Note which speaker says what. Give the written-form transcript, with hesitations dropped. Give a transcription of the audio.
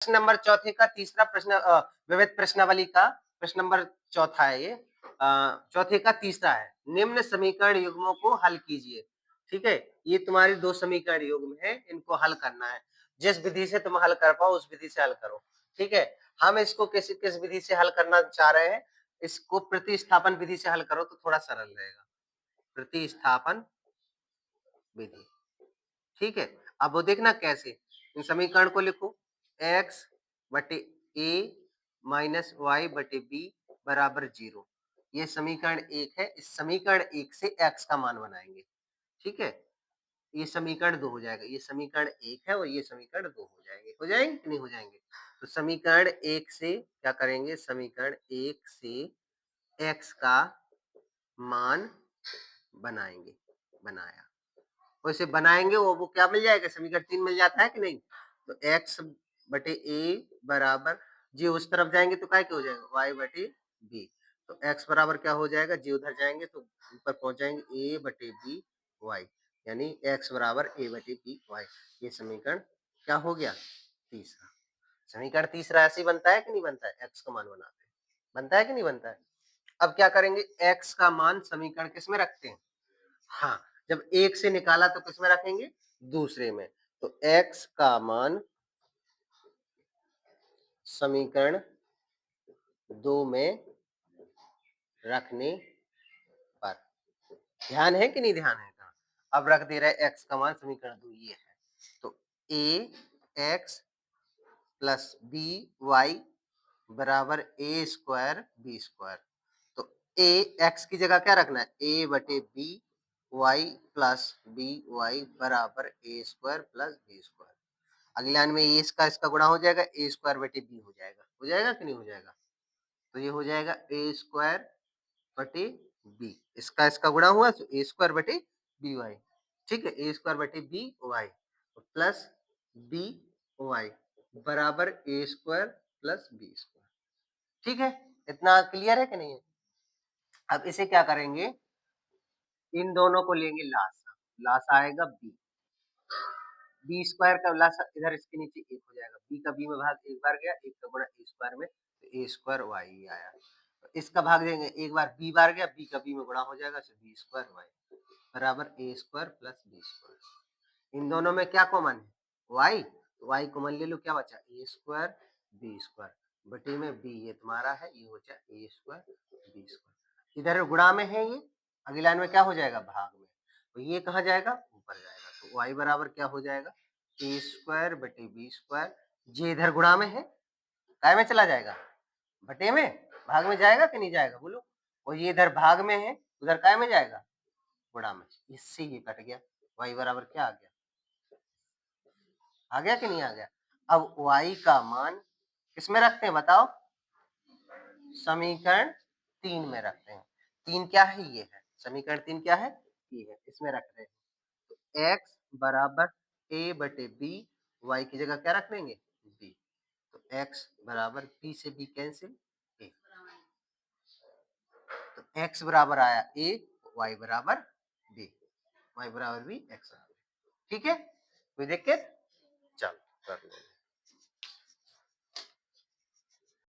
Speaker 1: प्रश्न नंबर चौथे का तीसरा प्रश्न विविध प्रश्नावली का प्रश्न नंबर चौथा है ये। चौथे का तीसरा है, निम्न समीकरण युग्मों को हल कीजिए। ठीक है, ये तुम्हारी दो समीकरण युग्म है, इनको हल करना है। जिस विधि से तुम हल कर पाओ उस विधि से हल करो। ठीक है, हम इसको किस विधि से हल करना चाह रहे हैं, इसको प्रतिस्थापन विधि से हल करो तो थोड़ा सरल रहेगा। प्रतिस्थापन विधि। ठीक है, अब वो देखना कैसे, इन समीकरण को लिखो, x बटे a माइनस वाई बटे बी बराबर 0। ये समीकरण 1 है, इस समीकरण 1 से x का मान बनाएंगे। ठीक है, ये समीकरण 2 हो जाएगा, ये समीकरण 1 है और ये समीकरण 2 हो जाएंगे। हो जाएंगे कि नहीं हो जाएंगे? तो समीकरण 1 से क्या करेंगे, समीकरण 1 से x का मान बनाएंगे। बनाया, वैसे बनाएंगे वो क्या मिल जाएगा, समीकरण 3 मिल जाता है कि नहीं? तो x बटे a बराबर, जी उस तरफ जाएंगे तो क्या हो जाएगा, y बटे b। तो x बराबर क्या हो जाएगा, जी उधर जाएंगे तो ऊपर पहुंच जाएंगे a बटे b y, यानी x बराबर a बटे b y। ये समीकरण क्या हो गया, तीसरा। समीकरण तीसरा ऐसे ही बनता है कि नहीं बनता है, x का मान बनाते हैं, बनता है कि नहीं बनता है? अब क्या करेंगे, x का मान समीकरण किस में रखते हैं, हाँ, जब एक से निकाला तो किसमें रखेंगे, दूसरे में। तो x का मान समीकरण 2 में रखने पर, ध्यान है कि नहीं ध्यान है? अब रख दे रहे x का मान समीकरण 2 ये है, तो a x plus b y बराबर a स्क्वायर बी स्क्वायर। तो a x की जगह क्या रखना है, a बटे b y plus b y बराबर a square plus b square. अगली लाइन में ए इसका गुणा हो जाएगा, ए स्क्वायर बटे बी हो जाएगा कि नहीं हो जाएगा? तो ये हो जाएगा ए स्क्वायर बटे बी, इसका गुणा हुआ तो ए स्क्वायर बटे बी वाई। ठीक है, ए स्क्वायर बटे b y plus b y बराबर a square plus b square. ठीक है, इतना क्लियर है कि नहीं है? अब इसे क्या करेंगे, इन दोनों को लेंगे लासा, लासा आएगा बी, बी स्क्वायर का लासा इधर इसके नीचे एक हो जाएगा, बी का बी में भाग एक बार गया, एक का गुणा ए स्क्वायर में, तो ए स्क्वायर वाई आया। तो इसका भाग देंगे, एक बार बी बार गया, बी का बी में गुणा हो जाएगा, तो बी स्क्वायर वाई बराबर a square plus b square. इन दोनों में क्या कॉमन है, वाई, तो वाई कॉमन ले लो, क्या बचा, ए स्क्वायर बी स्क्वायर बटे में बी, ये तुम्हारा है, ये हो जाए ए स्क्वायर बी स्क्वायर। इधर गुणा में है ये, अगली लाइन में क्या हो जाएगा, भाग में, तो ये कहाँ जाएगा, ऊपर जाएगा। तो वाई बराबर क्या हो जाएगा, ए स्क्वायर बटे बी स्क्वायर, ये इधर गुणा में है, काय में चला जाएगा, बटे में, भाग में जाएगा कि नहीं जाएगा बोलो, और ये इधर भाग में है, उधर काय में जाएगा, गुणा में। इससे ये कट गया, y बराबर क्या आ गया कि नहीं आ गया? अब y का मान किसमें रखते हैं बताओ, समीकरण 3 में रखते हैं। 3 क्या है, ये है, समीकरण 3 क्या है, ये है, इसमें रख रहे हैं। तो x बराबर a बटे b, y की जगह क्या रख लेंगे, b। तो x बराबर b से b कैंसिल, a, तो x बराबर आया a, y बराबर b, y बराबर b, x। ठीक है, कोई दिक्कत, चलो कर लो।